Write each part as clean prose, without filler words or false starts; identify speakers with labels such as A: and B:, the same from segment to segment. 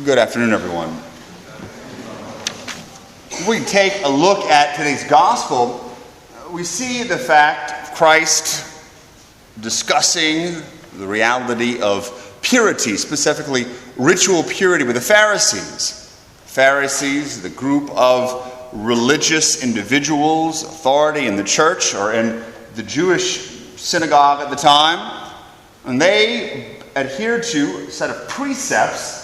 A: Good afternoon, everyone. If we take a look at today's gospel, we see the fact of Christ discussing the reality of purity, specifically ritual purity with the Pharisees. Pharisees, the group of religious individuals, authority in the church or in the Jewish synagogue at the time, and they adhered to a set of precepts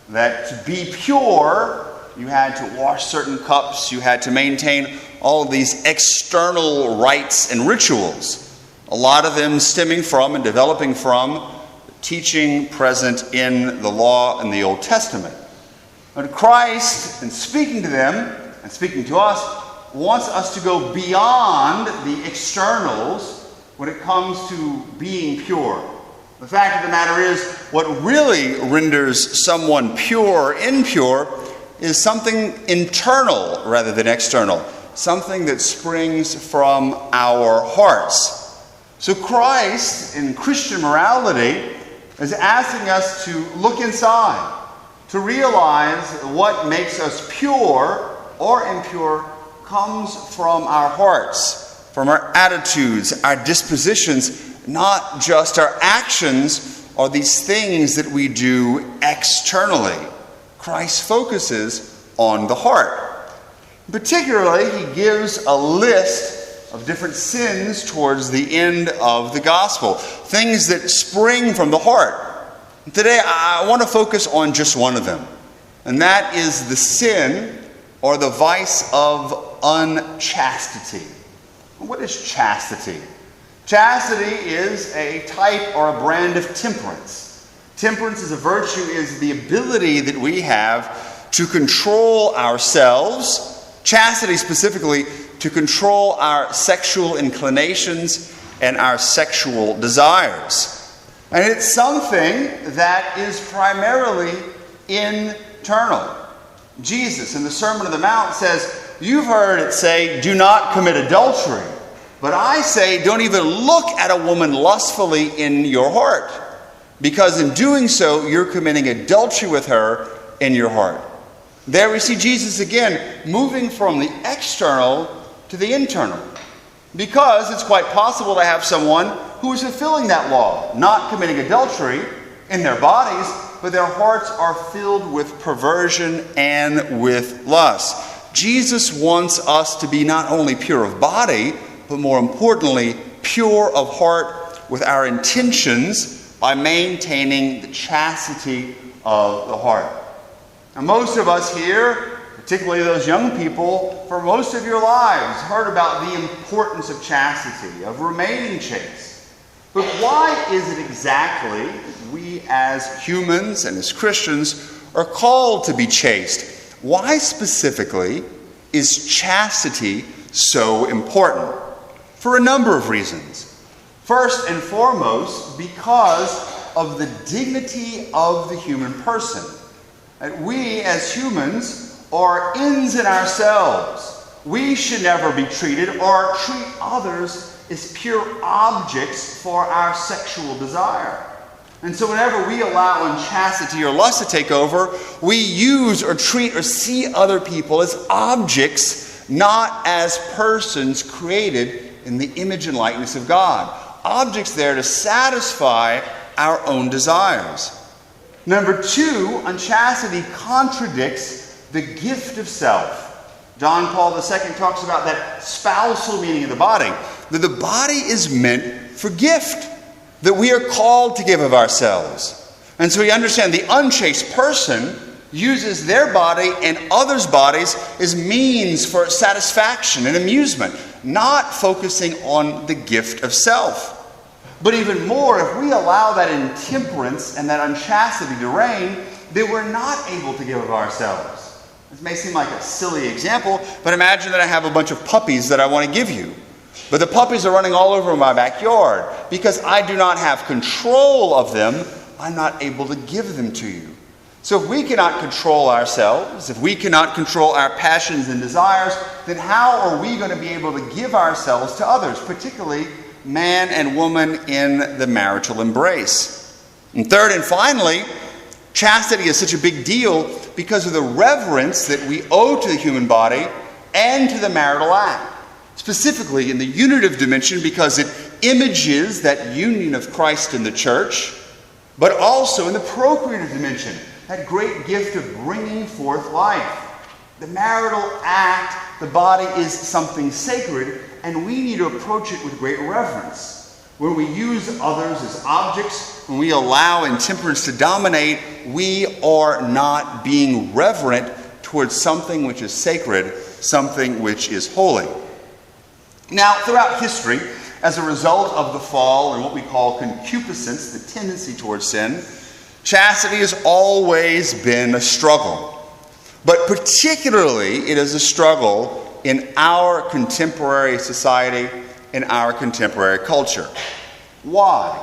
A: that to be pure, you had to wash certain cups, you had to maintain all of these external rites and rituals, a lot of them stemming from and developing from the teaching present in the law in the Old Testament. But Christ, in speaking to them and speaking to us, wants us to go beyond the externals when it comes to being pure. The fact of the matter is, what really renders someone pure or impure is something internal rather than external, something that springs from our hearts. So Christ, in Christian morality, is asking us to look inside, to realize what makes us pure or impure comes from our hearts, from our attitudes, our dispositions, not just our actions or these things that we do externally. Christ focuses on the heart. Particularly, he gives a list of different sins towards the end of the gospel, things that spring from the heart. Today, I want to focus on just one of them, and that is the sin or the vice of unchastity. What is chastity? Chastity is a type or a brand of temperance. Temperance as a virtue is the ability that we have to control ourselves, chastity specifically, to control our sexual inclinations and our sexual desires. And it's something that is primarily internal. Jesus in the Sermon on the Mount says, "You've heard it say, 'Do not commit adultery.' But I say, don't even look at a woman lustfully in your heart, because in doing so, you're committing adultery with her in your heart." There we see Jesus again moving from the external to the internal, because it's quite possible to have someone who is fulfilling that law, not committing adultery in their bodies, but their hearts are filled with perversion and with lust. Jesus wants us to be not only pure of body, but more importantly, pure of heart with our intentions by maintaining the chastity of the heart. Now, most of us here, particularly those young people, for most of your lives, heard about the importance of chastity, of remaining chaste. But why is it exactly that we as humans and as Christians are called to be chaste? Why specifically is chastity so important? For a number of reasons. First and foremost, because of the dignity of the human person. We as humans are ends in ourselves. We should never be treated or treat others as pure objects for our sexual desire. And so whenever we allow unchastity or lust to take over, we use or treat or see other people as objects, not as persons created in the image and likeness of God. Objects there to satisfy our own desires. Number two, unchastity contradicts the gift of self. John Paul II talks about that spousal meaning of the body, that the body is meant for gift, that we are called to give of ourselves. And so we understand the unchaste person uses their body and others' bodies as means for satisfaction and amusement, not focusing on the gift of self. But even more, if we allow that intemperance and that unchastity to reign, then we're not able to give of ourselves. This may seem like a silly example, but imagine that I have a bunch of puppies that I want to give you. But the puppies are running all over my backyard. Because I do not have control of them, I'm not able to give them to you. So if we cannot control ourselves, if we cannot control our passions and desires, then how are we going to be able to give ourselves to others, particularly man and woman in the marital embrace? And third and finally, Chastity is such a big deal because of the reverence that we owe to the human body and to the marital act. Specifically in the unitive dimension because it images that union of Christ and the church, but also in the procreative dimension, that great gift of bringing forth life. The marital act, the body is something sacred, and we need to approach it with great reverence. When we use others as objects, when we allow intemperance to dominate, we are not being reverent towards something which is sacred, something which is holy. Now, throughout history, as a result of the fall and what we call concupiscence, the tendency towards sin, chastity has always been a struggle. But particularly, it is a struggle in our contemporary society, in our contemporary culture. Why?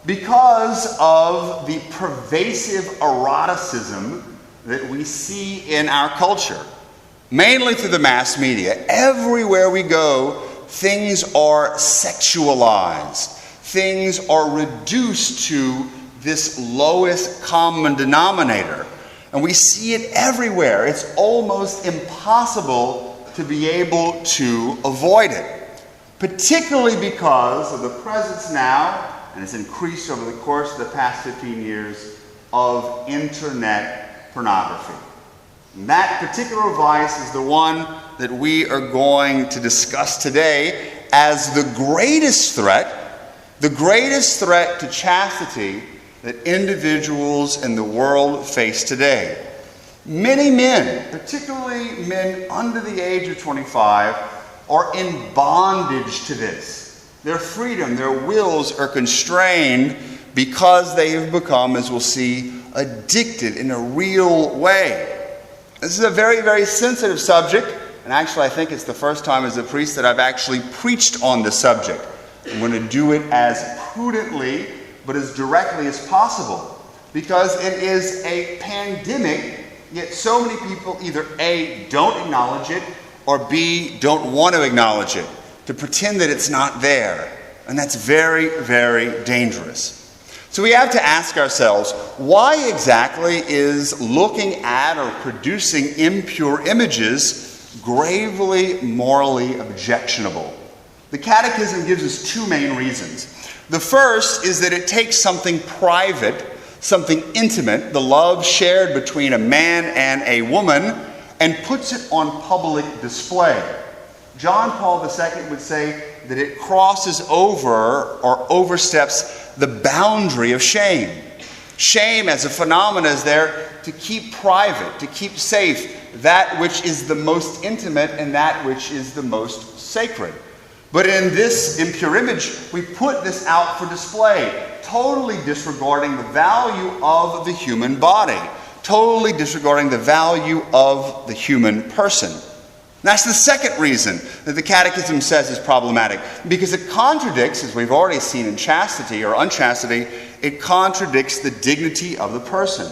A: Because of the pervasive eroticism that we see in our culture, mainly through the mass media. Everywhere we go, things are sexualized. Things are reduced to this lowest common denominator. And we see it everywhere. It's almost impossible to be able to avoid it. Particularly because of the presence now, and it's increased over the course of the past 15 years, of internet pornography. And that particular vice is the one that we are going to discuss today as the greatest threat to chastity that individuals in the world face today. Many men, particularly men under the age of 25, are in bondage to this. Their freedom, their wills are constrained because they have become, as we'll see, addicted in a real way. This is a very, very sensitive subject, and actually I think it's the first time as a priest that I've actually preached on this subject. I'm going to do it as prudently, but as directly as possible, because it is a pandemic, yet so many people either A, don't acknowledge it, or B, don't want to acknowledge it, to pretend that it's not there. And that's very, very dangerous. So we have to ask ourselves, why exactly is looking at or producing impure images gravely morally objectionable? The Catechism gives us two main reasons. The first is that it takes something private, something intimate, the love shared between a man and a woman, and puts it on public display. John Paul II would say that it crosses over or oversteps the boundary of shame. Shame as a phenomenon is there to keep private, to keep safe that which is the most intimate and that which is the most sacred. But in this impure image, we put this out for display, totally disregarding the value of the human body, totally disregarding the value of the human person. And that's the second reason that the Catechism says is problematic, because it contradicts, as we've already seen in chastity or unchastity, it contradicts the dignity of the person,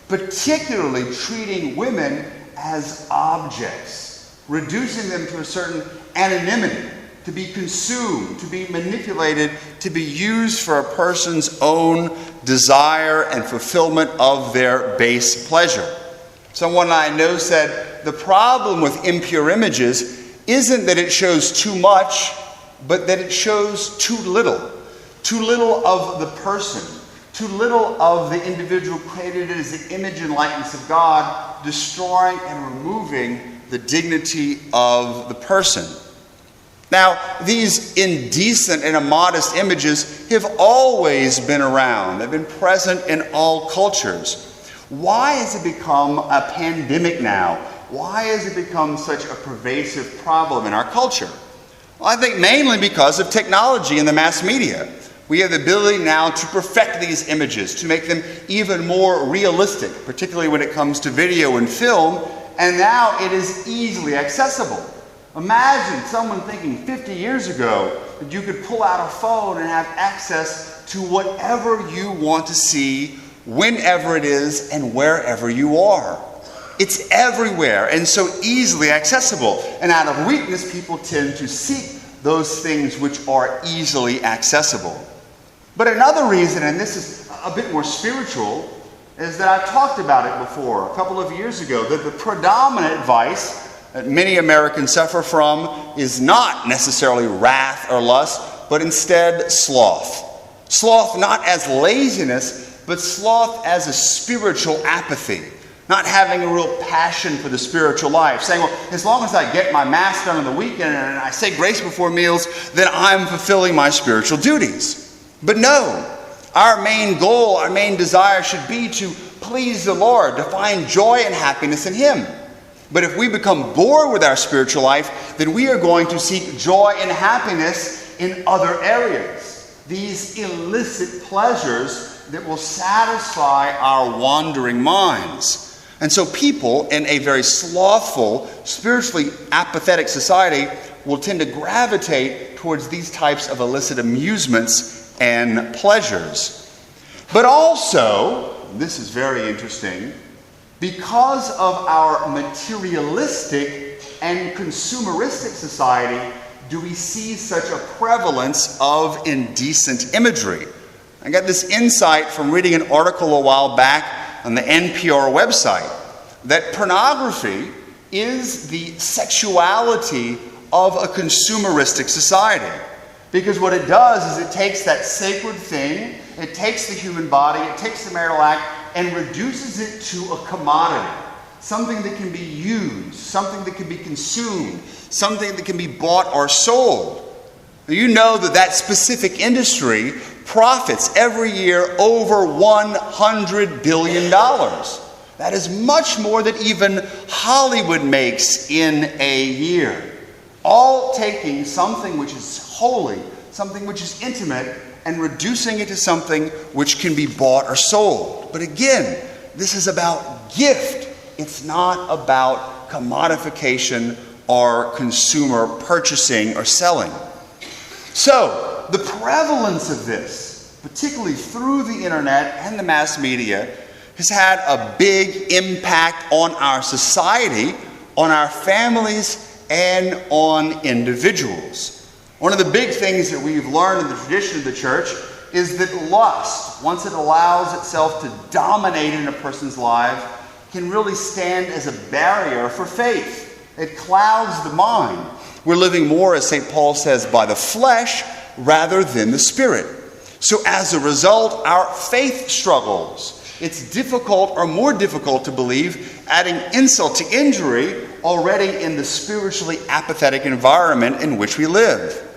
A: particularly treating women as objects, reducing them to a certain anonymity, to be consumed, to be manipulated, to be used for a person's own desire and fulfillment of their base pleasure. Someone I know said, the problem with impure images isn't that it shows too much, but that it shows too little. Too little of the person, too little of the individual created as the image and likeness of God, destroying and removing the dignity of the person. Now, these indecent and immodest images have always been around. They've been present in all cultures. Why has it become a pandemic now? Why has it become such a pervasive problem in our culture? Well, I think mainly because of technology and the mass media. We have the ability now to perfect these images, to make them even more realistic, particularly when it comes to video and film, and now it is easily accessible. Imagine someone thinking 50 years ago that you could pull out a phone and have access to whatever you want to see, whenever it is, and wherever you are. It's everywhere and so easily accessible. And out of weakness, people tend to seek those things which are easily accessible. But another reason, and this is a bit more spiritual, is that I've talked about it before a couple of years ago, that the predominant vice that many Americans suffer from is not necessarily wrath or lust, but instead sloth. Sloth not as laziness, but sloth as a spiritual apathy. Not having a real passion for the spiritual life. Saying, well, as long as I get my Mass done on the weekend and I say grace before meals, then I'm fulfilling my spiritual duties. But no, our main goal, our main desire should be to please the Lord, to find joy and happiness in Him. But if we become bored with our spiritual life, then we are going to seek joy and happiness in other areas. These illicit pleasures that will satisfy our wandering minds. And so people in a very slothful, spiritually apathetic society will tend to gravitate towards these types of illicit amusements and pleasures. But also, this is very interesting, because of our materialistic and consumeristic society, do we see such a prevalence of indecent imagery. I got this insight from reading an article a while back on the NPR website, that pornography is the sexuality of a consumeristic society. Because what it does is it takes that sacred thing, it takes the human body, it takes the marital act, and reduces it to a commodity. Something that can be used, something that can be consumed, something that can be bought or sold. You know that specific industry profits every year over $100 billion. That is much more than even Hollywood makes in a year. All taking something which is holy, something which is intimate, and reducing it to something which can be bought or sold. But again, this is about gift. It's not about commodification or consumer purchasing or selling. So, the prevalence of this, particularly through the internet and the mass media, has had a big impact on our society, on our families, and on individuals. One of the big things that we've learned in the tradition of the church is that lust, once it allows itself to dominate in a person's life, can really stand as a barrier for faith. It clouds the mind. We're living more, as St. Paul says, by the flesh rather than the spirit. So as a result, our faith struggles. It's difficult or more difficult to believe, adding insult to injury already in the spiritually apathetic environment in which we live.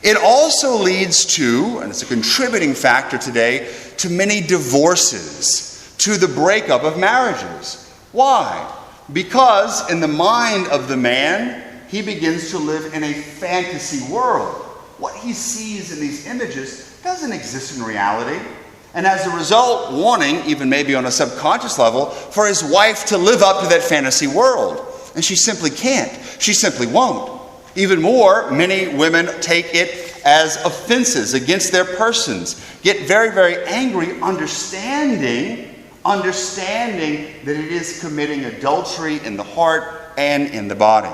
A: It also leads to, and it's a contributing factor today, to many divorces, to the breakup of marriages. Why? Because in the mind of the man, he begins to live in a fantasy world. What he sees in these images doesn't exist in reality. And as a result, wanting, even maybe on a subconscious level, for his wife to live up to that fantasy world. And she simply can't. She simply won't. Even more, many women take it as offenses against their persons, get very, very angry, understanding that it is committing adultery in the heart and in the body.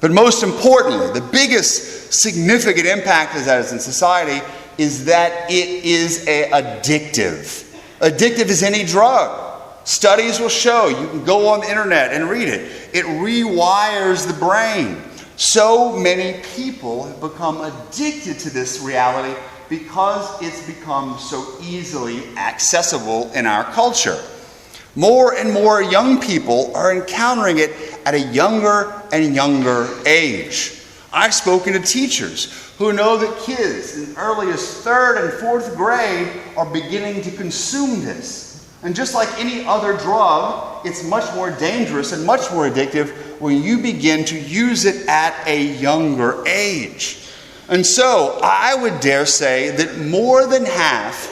A: But most importantly, the biggest significant impact it has in society is that it is addictive. Addictive as any drug. Studies will show, you can go on the internet and read it, it rewires the brain. So many people have become addicted to this reality because it's become so easily accessible in our culture. More and more young people are encountering it at a younger and younger age. I've spoken to teachers who know that kids in early as 3rd and 4th grade are beginning to consume this. And just like any other drug, it's much more dangerous and much more addictive when you begin to use it at a younger age. And so I would dare say that more than half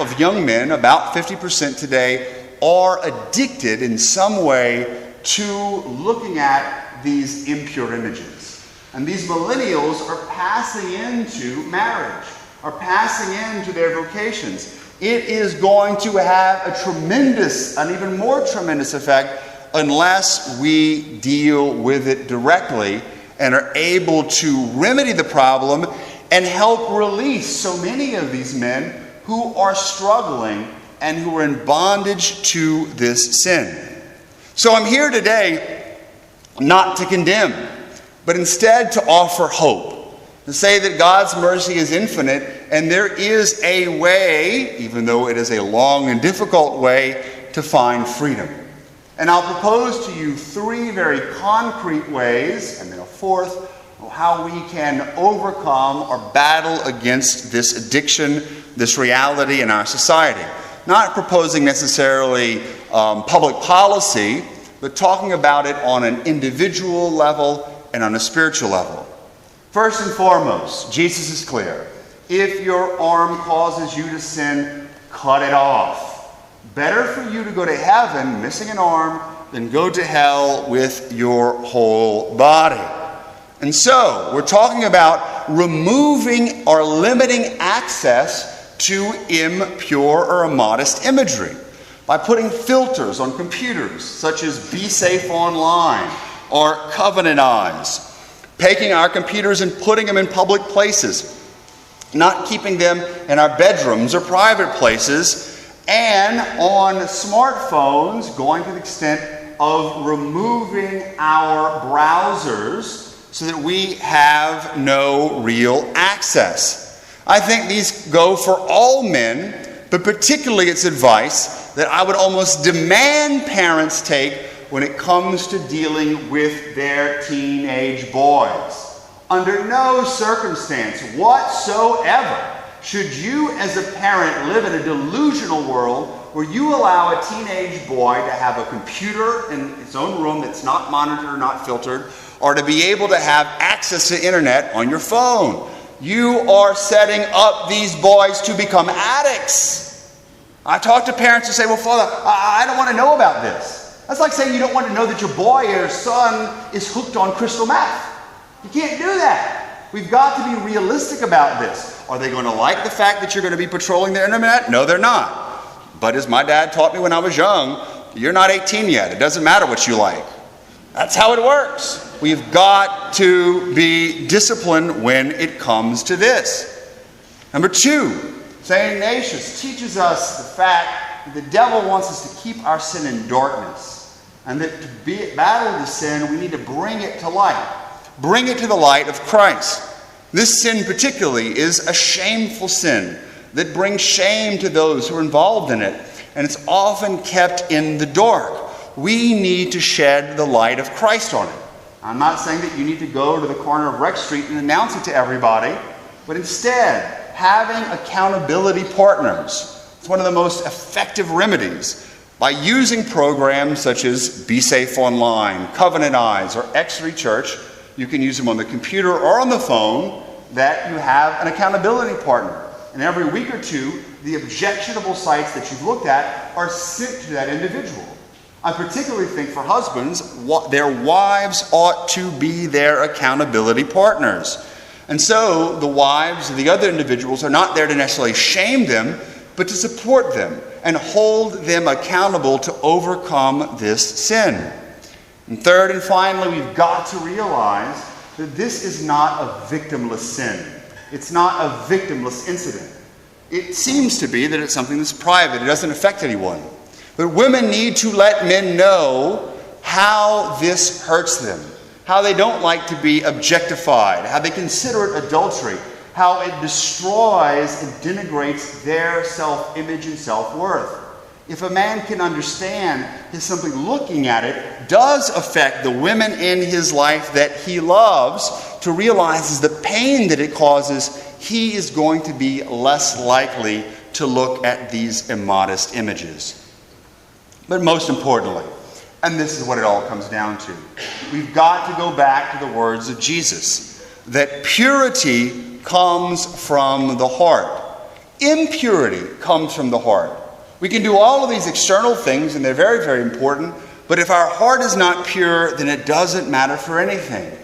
A: of young men, about 50% today, are addicted in some way to looking at these impure images. And these millennials are passing into marriage, are passing into their vocations. It is going to have a tremendous, an even more tremendous effect unless we deal with it directly and are able to remedy the problem and help release so many of these men who are struggling and who are in bondage to this sin. So I'm here today not to condemn, but instead to offer hope, to say that God's mercy is infinite and there is a way, even though it is a long and difficult way, to find freedom. And I'll propose to you 3 very concrete ways, and then a 4th, how we can overcome or battle against this addiction, this reality in our society. Not proposing necessarily public policy, but talking about it on an individual level and on a spiritual level. First and foremost, Jesus is clear. If your arm causes you to sin, cut it off. Better for you to go to heaven missing an arm than go to hell with your whole body. And so, we're talking about removing or limiting access to impure or immodest imagery by putting filters on computers such as Be Safe Online or Covenant Eyes, taking our computers and putting them in public places, not keeping them in our bedrooms or private places, and on smartphones, going to the extent of removing our browsers so that we have no real access. I think these go for all men, but particularly it's advice that I would almost demand parents take when it comes to dealing with their teenage boys. Under no circumstance whatsoever should you as a parent live in a delusional world where you allow a teenage boy to have a computer in its own room that's not monitored, not filtered, or to be able to have access to internet on your phone. You are setting up these boys to become addicts. I talk to parents who say, well, Father, I don't want to know about this. That's like saying you don't want to know that your boy or son is hooked on crystal meth. You can't do that. We've got to be realistic about this. Are they going to like the fact that you're going to be patrolling their internet? No, they're not. But as my dad taught me when I was young, you're not 18 yet. It doesn't matter what you like. That's how it works. We've got to be disciplined when it comes to this. Number 2, St. Ignatius teaches us the fact that the devil wants us to keep our sin in darkness, and that to battle the sin, we need to bring it to light. Bring it to the light of Christ. This sin particularly is a shameful sin that brings shame to those who are involved in it, and it's often kept in the dark. We need to shed the light of Christ on it. I'm not saying that you need to go to the corner of Rex Street and announce it to everybody, but instead, having accountability partners. It's one of the most effective remedies. By using programs such as Be Safe Online, Covenant Eyes, or X-Ray Church, you can use them on the computer or on the phone, that you have an accountability partner. And every week or 2, the objectionable sites that you've looked at are sent to that individual. I particularly think for husbands, their wives ought to be their accountability partners. And so the wives of the other individuals are not there to necessarily shame them, but to support them and hold them accountable to overcome this sin. And third and finally, we've got to realize that this is not a victimless sin. It's not a victimless incident. It seems to be that it's something that's private. It doesn't affect anyone. But women need to let men know how this hurts them, how they don't like to be objectified, how they consider it adultery, how it destroys and denigrates their self-image and self-worth. If a man can understand that simply looking at it does affect the women in his life that he loves, to realize the pain that it causes, he is going to be less likely to look at these immodest images. But most importantly, and this is what it all comes down to, we've got to go back to the words of Jesus, that purity comes from the heart. Impurity comes from the heart. We can do all of these external things, and they're very, very important, but if our heart is not pure, then it doesn't matter for anything.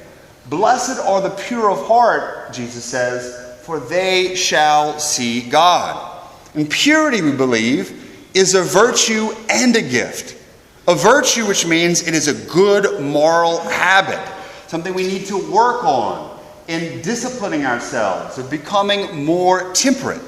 A: Blessed are the pure of heart, Jesus says, for they shall see God. And purity, we believe, is a virtue and a gift. A virtue which means it is a good moral habit, something we need to work on in disciplining ourselves, of becoming more temperate.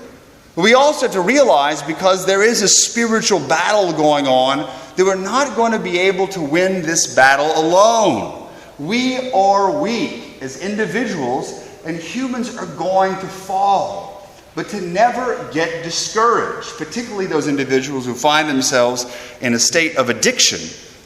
A: But we also have to realize, because there is a spiritual battle going on, that we're not going to be able to win this battle alone. We are weak as individuals, and humans are going to fall. But to never get discouraged, particularly those individuals who find themselves in a state of addiction,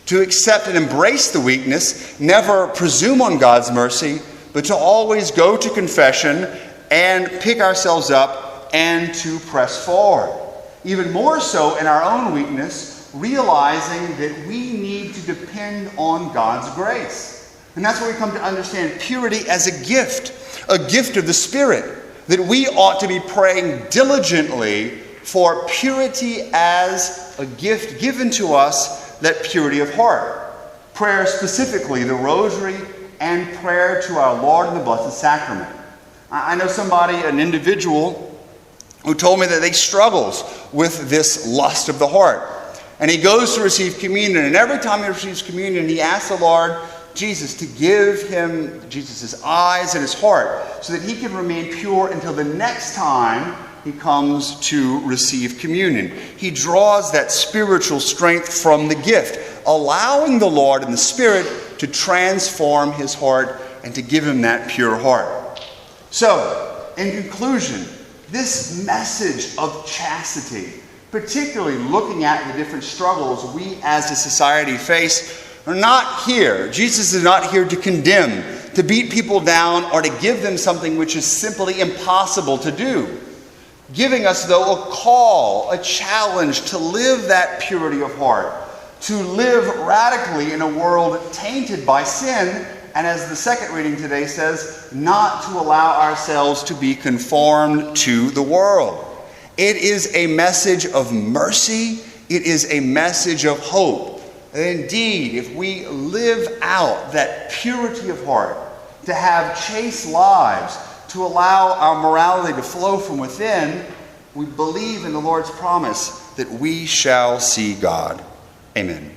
A: to accept and embrace the weakness, never presume on God's mercy, but to always go to confession and pick ourselves up and to press forward. Even more so in our own weakness, realizing that we need to depend on God's grace. And that's where we come to understand purity as a gift of the Spirit, that we ought to be praying diligently for purity as a gift given to us, that purity of heart. Prayer specifically, the rosary, and prayer to our Lord in the Blessed Sacrament. I know somebody, an individual, who told me that they struggles with this lust of the heart. And he goes to receive communion, and every time he receives communion, he asks the Lord Jesus to give him Jesus' eyes and his heart so that he can remain pure until the next time he comes to receive communion. He draws that spiritual strength from the gift, allowing the Lord and the Spirit to transform his heart and to give him that pure heart. So, in conclusion, this message of chastity, particularly looking at the different struggles we as a society face, are not here. Jesus is not here to condemn, to beat people down, or to give them something which is simply impossible to do. Giving us, though, a call, a challenge to live that purity of heart, to live radically in a world tainted by sin, and as the second reading today says, not to allow ourselves to be conformed to the world. It is a message of mercy. It is a message of hope. And indeed, if we live out that purity of heart, to have chaste lives, to allow our morality to flow from within, we believe in the Lord's promise that we shall see God. Amen.